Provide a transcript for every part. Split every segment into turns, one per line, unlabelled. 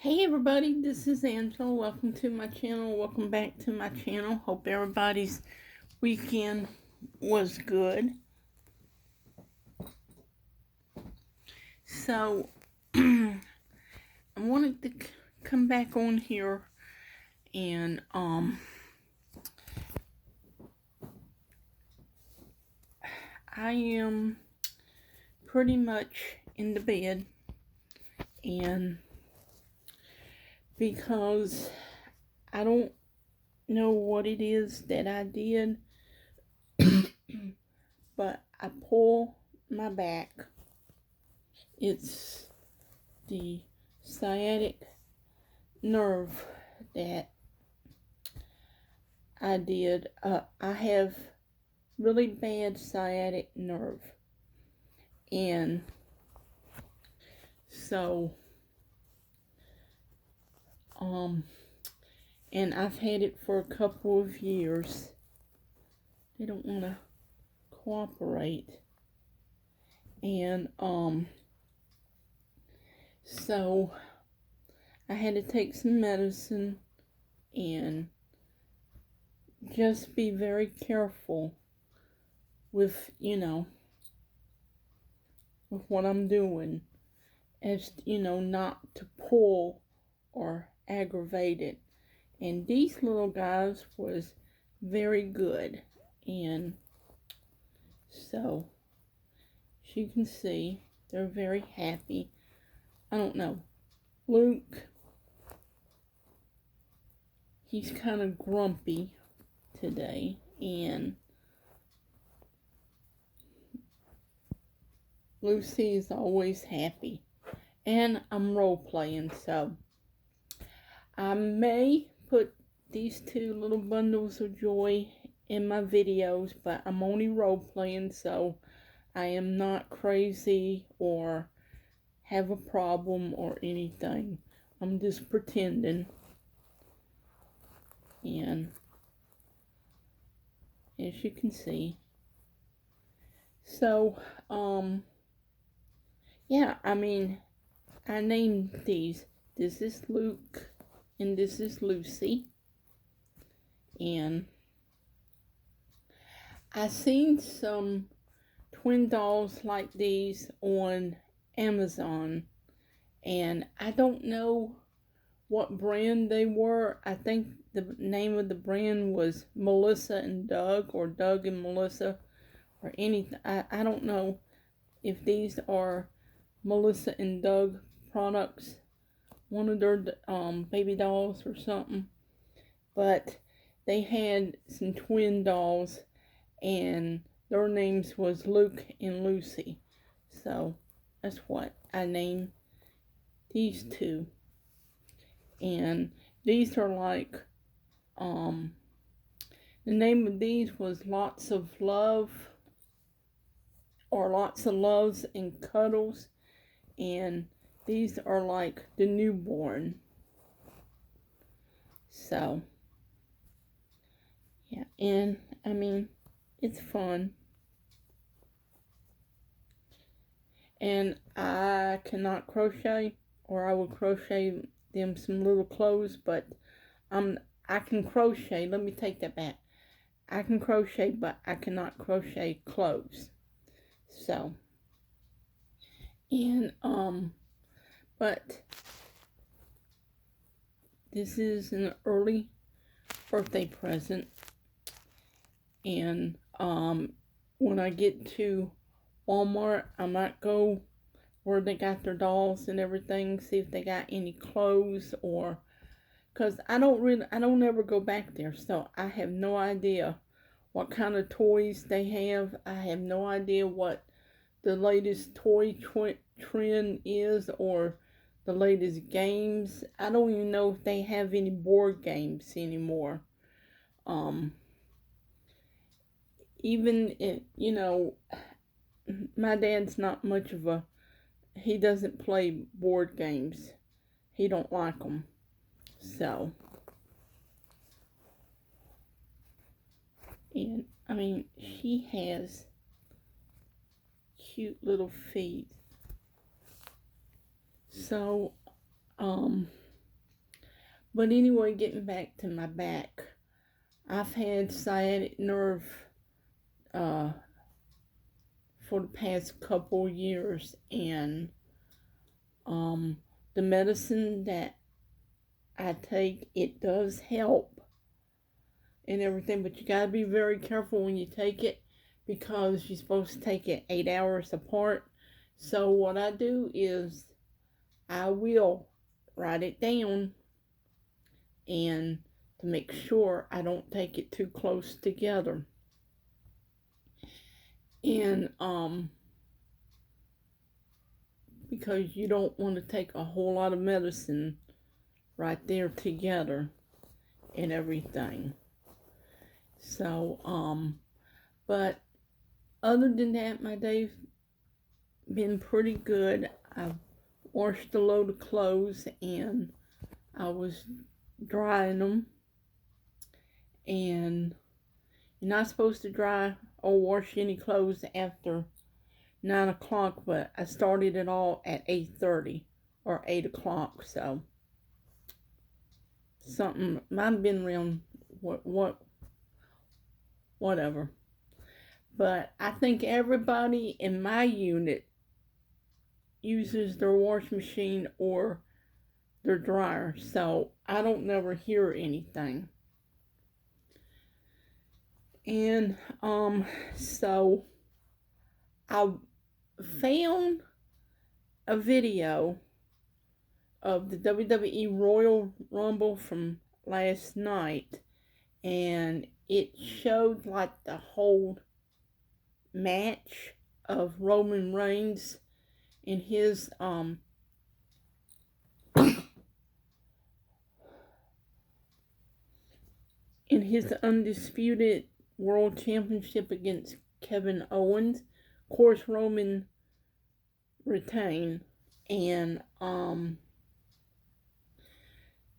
Hey everybody, this is Angela. Welcome to my channel. Welcome back to my channel. Hope everybody's weekend was good. So, I wanted to come back on here and I am pretty much in the bed, and because I don't know what it is that I did, but I pull my back. It's the sciatic nerve that I did. I have really bad sciatic nerve, and so and I've had it for a couple of years. They don't want to cooperate, and so I had to take some medicine and just be very careful with with what I'm doing, as not to pull or aggravate it. And these little guys was very good, and so as you can see, they're very happy. I don't know, Luke, he's kind of grumpy today, and Lucy is always happy. And I'm role playing, so I may put these two little bundles of joy in my videos, but I'm only role playing, so I am not crazy or have a problem or anything. I'm just pretending. And as you can see, so yeah, I mean, I named these. This is Luke and this is Lucy. And I seen some twin dolls like these on Amazon, and I don't know what brand they were. I think the name of the brand was Melissa and Doug, or Doug and Melissa, or anything. I don't know if these are Melissa and Doug products, one of their baby dolls or something. But they had some twin dolls, and their names was Luke and Lucy. So that's what I named these two. And these are like, the name of these was Lots of Love, or Lots of Loves and Cuddles. And these are like the newborn. So yeah, and I mean, it's fun. And I cannot crochet, or I will crochet them some little clothes, but I can crochet. Let me take that back. I can crochet, but I cannot crochet clothes. So, and but this is an early birthday present, and when I get to Walmart, I might go where they got their dolls and everything, see if they got any clothes, or because I don't ever go back there, so I have no idea what kind of toys they have. I have no idea what the latest toy trend is, or the latest games. I don't even know if they have any board games anymore. Even if, my dad's not much of a, he doesn't play board games. He don't like them. So, and I mean, she has cute little feet. So, But anyway, getting back to my back, I've had sciatic nerve uh, for the past couple years, and um, the medicine that I take, it does help and everything, but you gotta be very careful when you take it because you're supposed to take it 8 hours apart. So what I do is I will write it down and to make sure I don't take it too close together. And because you don't want to take a whole lot of medicine right there together and everything. So but other than that, my day's been pretty good. I've washed a load of clothes and I was drying them, and you're not supposed to dry or wash any clothes after 9 o'clock, but I started it all at 8:30 or 8 o'clock, so something might have been around whatever. But I think everybody in my unit uses their washing machine or their dryer, so I don't never hear anything. And so I found a video of the WWE Royal Rumble from last night, and it showed like the whole match of Roman Reigns in his undisputed world championship against Kevin Owens. Of course, Roman retained, and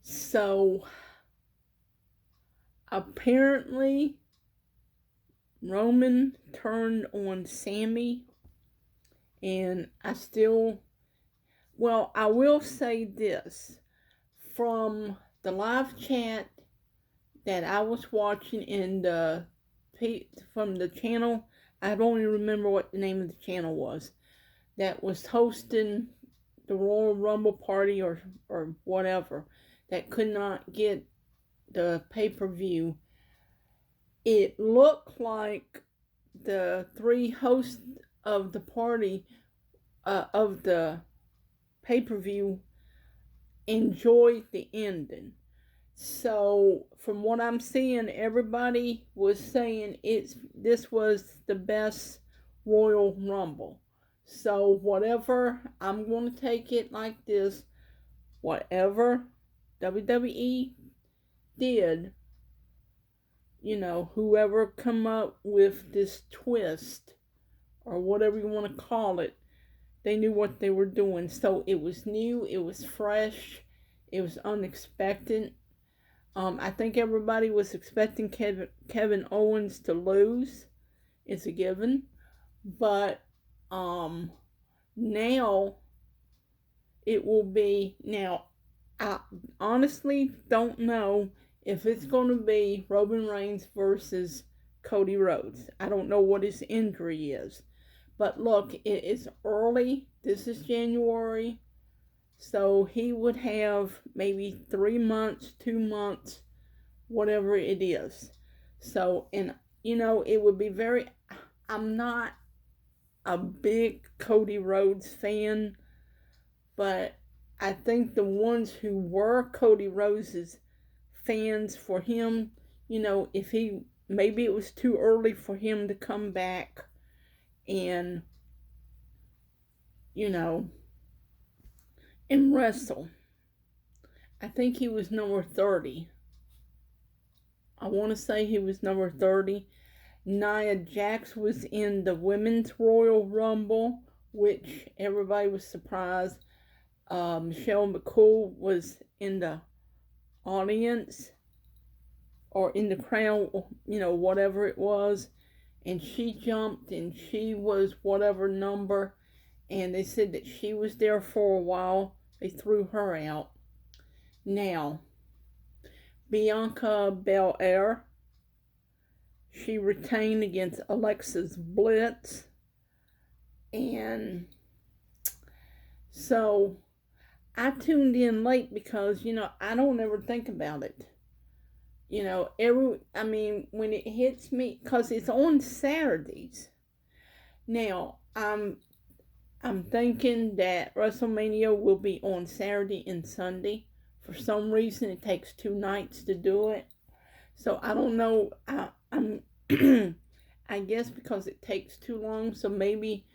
so apparently Roman turned on Sammy, and I will say this, from the live chat that I was watching from the channel, I don't even remember what the name of the channel was, that was hosting the Royal Rumble party or whatever, that could not get the pay-per-view. It looked like the three hosts of the party of the pay-per-view enjoyed the ending. So from what I'm seeing, everybody was saying this was the best Royal Rumble. So whatever, I'm going to take it like this. Whatever WWE did, whoever come up with this twist or whatever you want to call it, they knew what they were doing. So it was new, it was fresh, it was unexpected. I think everybody was expecting Kevin Owens to lose. It's a given. But now it will be. Now, I honestly don't know if it's going to be Roman Reigns versus Cody Rhodes. I don't know what his injury is. But look, it is early. This is January. So he would have maybe 3 months, 2 months, whatever it is. So, and it would be I'm not a big Cody Rhodes fan, but I think the ones who were Cody Rhodes' fans, for him, if maybe it was too early for him to come back and, and wrestle. I think he was number 30. I want to say he was number 30. Nia Jax was in the Women's Royal Rumble, which everybody was surprised. Michelle McCool was in the audience or in the crowd, whatever it was. And she jumped and she was whatever number. And they said that she was there for a while. They threw her out. Now, Bianca Belair. She retained against Alexis Blitz. And so I tuned in late because, I don't ever think about it. When it hits me, because it's on Saturdays. Now, I'm thinking that WrestleMania will be on Saturday and Sunday. For some reason, it takes 2 nights to do it. So I don't know. I'm I guess because it takes too long. So maybe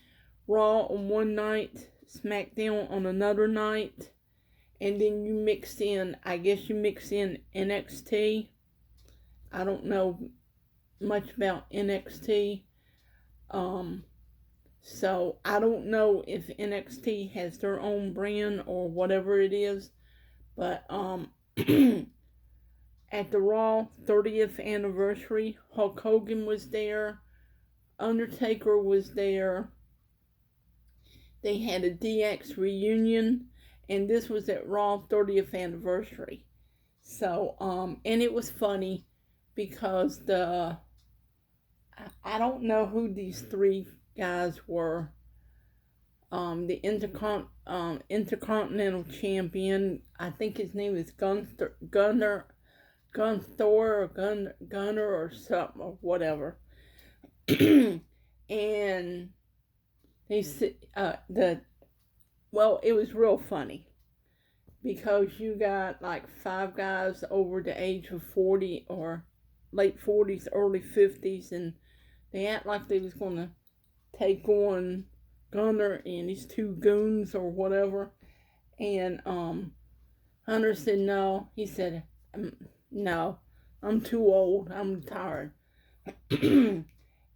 Raw on one night, SmackDown on another night, and then you mix in. I guess you mix in NXT. I don't know much about NXT. So I don't know if NXT has their own brand or whatever it is, but at the Raw 30th anniversary, Hulk Hogan was there, Undertaker was there. They had a DX reunion, and this was at Raw 30th anniversary. So and it was funny because I don't know who these three guys were. The Intercontinental Champion, I think his name is Gunner or something or whatever. And they it was real funny because you got like 5 guys over the age of 40 or late 40s, early 50s, and they act like they was going to take on Gunner and his 2 goons or whatever. And Hunter said no. He said, no, I'm too old. I'm tired.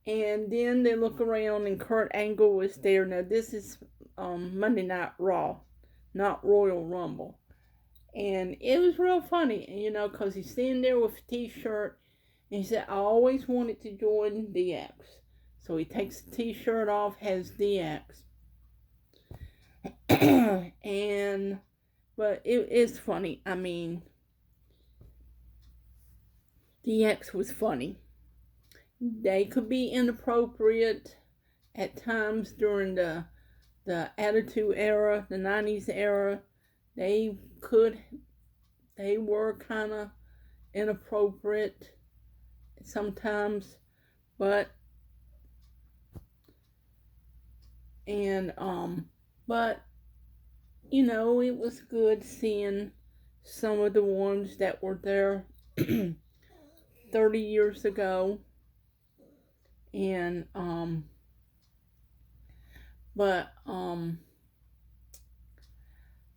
And then they look around and Kurt Angle was there. Now this is Monday Night Raw, not Royal Rumble. And it was real funny, because he's standing there with a t-shirt and he said, I always wanted to join DX. So he takes the t-shirt off, has DX. But it is funny. I mean, DX was funny. They could be inappropriate at times during the Attitude Era, the 90s era. They were kind of inappropriate sometimes, but it was good seeing some of the ones that were there 30 years ago. And I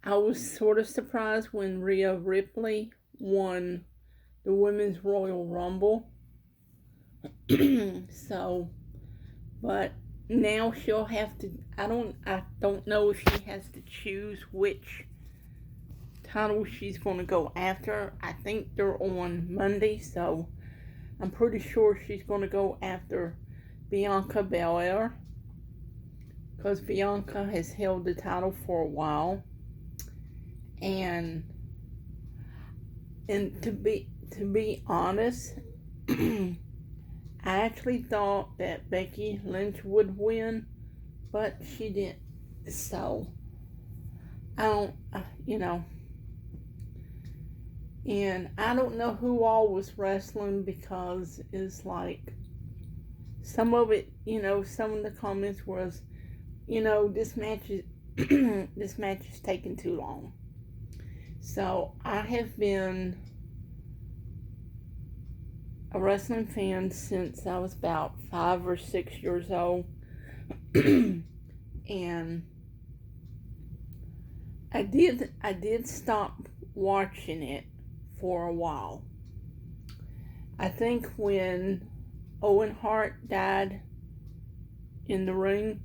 was sort of surprised when Rhea Ripley won the Women's Royal Rumble. So, but now she'll have to, I don't know if she has to choose which title she's going to go after. I think they're on Monday, so I'm pretty sure she's going to go after Bianca Belair, because Bianca has held the title for a while. And to be honest, I actually thought that Becky Lynch would win, but she didn't. So I don't, and I don't know who all was wrestling, because it's like some of it, some of the comments was, this match is taking too long. So I have been a wrestling fan since I was about 5 or 6 years old. And I did stop watching it for a while. I think when Owen Hart died in the ring,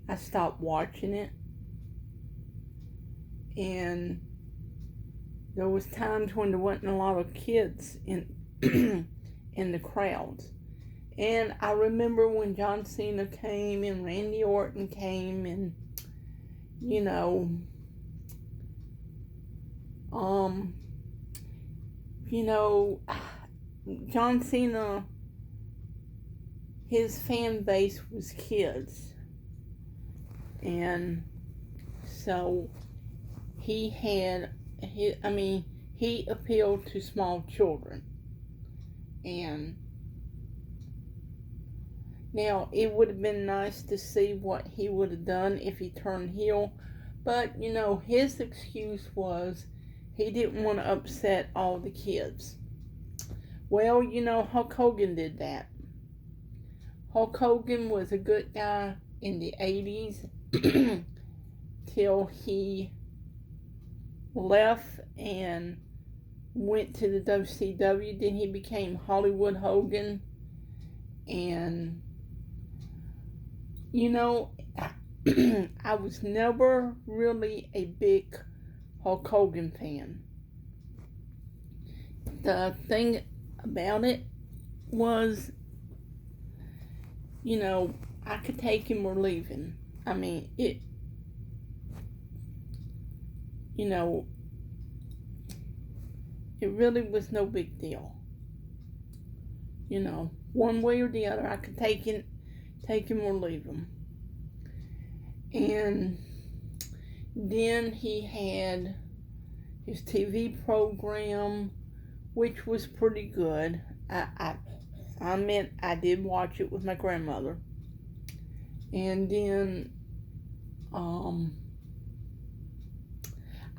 I stopped watching it. And there was times when there wasn't a lot of kids in in the crowds. And I remember when John Cena came and Randy Orton came, and you know, John Cena, his fan base was kids. And so he appealed to small children. And now it would have been nice to see what he would have done if he turned heel. But, you know, his excuse was he didn't want to upset all the kids. Well, you know, Hulk Hogan did that. Hulk Hogan was a good guy in the 80s till he left and went to the WCW. Then he became Hollywood Hogan. And, you know, I was never really a big Hulk Hogan fan. The thing about it was, you know, I could take him or leave him. I mean, you know, it really was no big deal. You know, one way or the other, I could take him or leave him. And then he had his TV program, which was pretty good. I admit I did watch it with my grandmother. And then,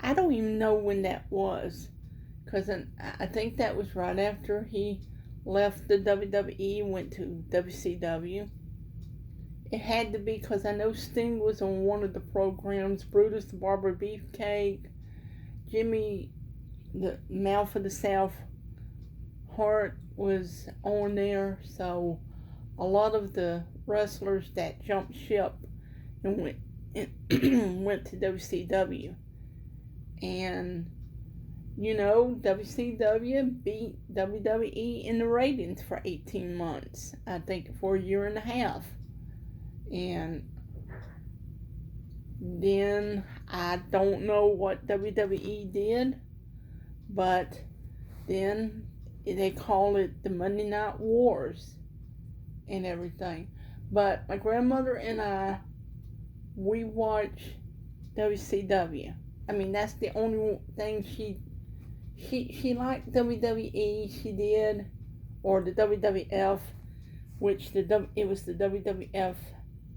I don't even know when that was, because I think that was right after he left the WWE and went to WCW. It had to be, because I know Sting was on one of the programs, Brutus the Barber Beefcake, Jimmy the Mouth of the South Hart was on there. So a lot of the wrestlers that jumped ship and went to WCW. And, you know, WCW beat WWE in the ratings for 18 months. I think for a year and a half. And then I don't know what WWE did, but then they call it the Monday Night Wars and everything. But my grandmother and we watch WCW. I mean, that's the only thing she liked WWE. She did, or the WWF, which it was the WWF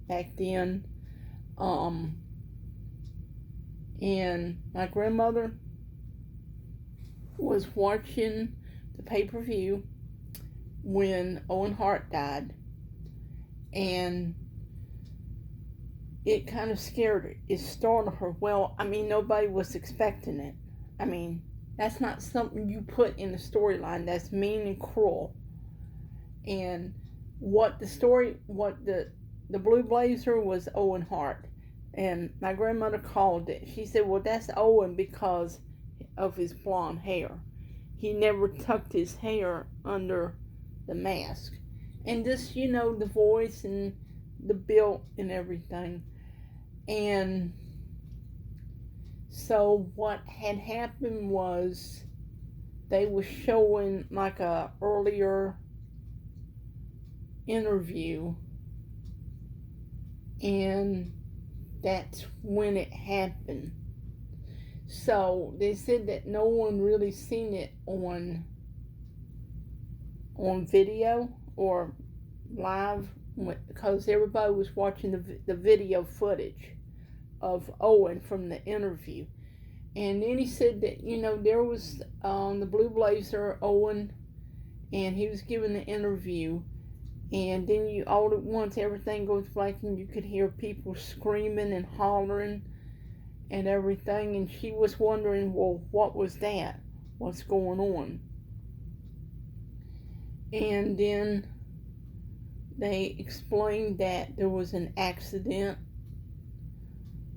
back then. And my grandmother was watching the pay-per-view when Owen Hart died, and it kind of scared her. It startled her. Well, I mean, nobody was expecting it. I mean, that's not something you put in the storyline. That's mean and cruel. And what the Blue Blazer was Owen Hart. And my grandmother called it. She said, well, that's Owen because of his blonde hair. He never tucked his hair under the mask. And just, you know, the voice and the build and everything. And so what had happened was they were showing like a earlier interview, and that's when it happened. So they said that no one really seen it on video or live, because everybody was watching the video footage of Owen from the interview. And then he said that, you know, there was the Blue Blazer, Owen, and he was giving the interview. And then all at once, everything goes black, and you could hear people screaming and hollering and everything. And she was wondering, well, what was that? What's going on? And then they explained that there was an accident,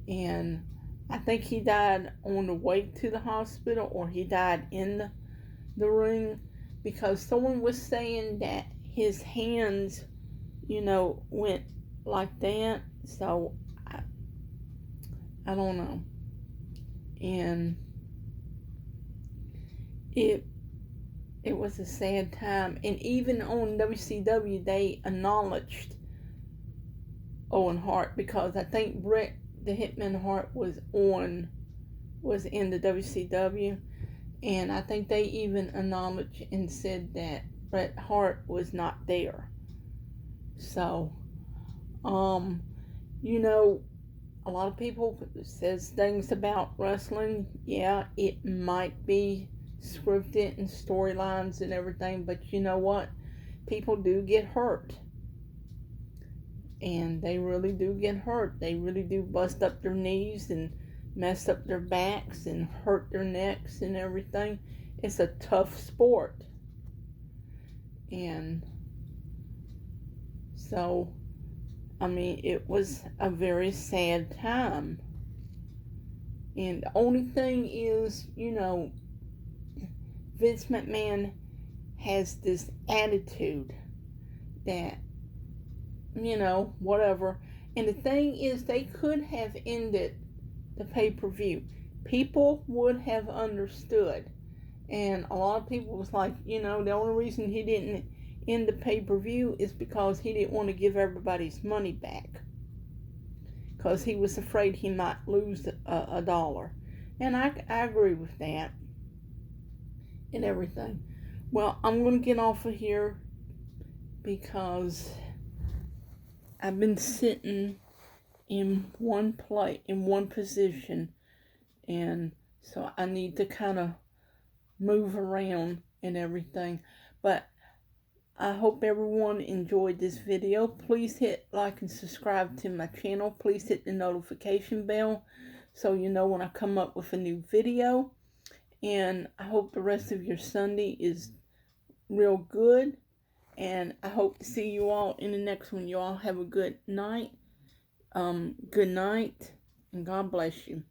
and I think he died on the way to the hospital, or he died in the ring, because someone was saying that his hands, you know, went like that. So I don't know. And it it was a sad time. And even on WCW, they acknowledged Owen Hart, because I think Bret the Hitman Hart was in the WCW, and I think they even acknowledged and said that Bret Hart was not there. So, you know, a lot of people says things about wrestling. Yeah, it might be scripted and storylines and everything, but you know what? People do get hurt. And they really do get hurt. They really do bust up their knees and mess up their backs and hurt their necks and everything. It's a tough sport. And so, I mean, it was a very sad time. And the only thing is, you know, Vince McMahon has this attitude that, you know, whatever. And the thing is, they could have ended the pay-per-view. People would have understood. And a lot of people was like, you know, the only reason he didn't end the pay-per-view is because he didn't want to give everybody's money back, because he was afraid he might lose a dollar. And I agree with that and everything. Well, I'm going to get off of here because I've been sitting in one position, and so I need to kind of move around and everything. But I hope everyone enjoyed this video. Please hit like and subscribe to my channel. Please hit the notification bell so you know when I come up with a new video. And I hope the rest of your Sunday is real good. And I hope to see you all in the next one. You all have a good night. Good night, and God bless you.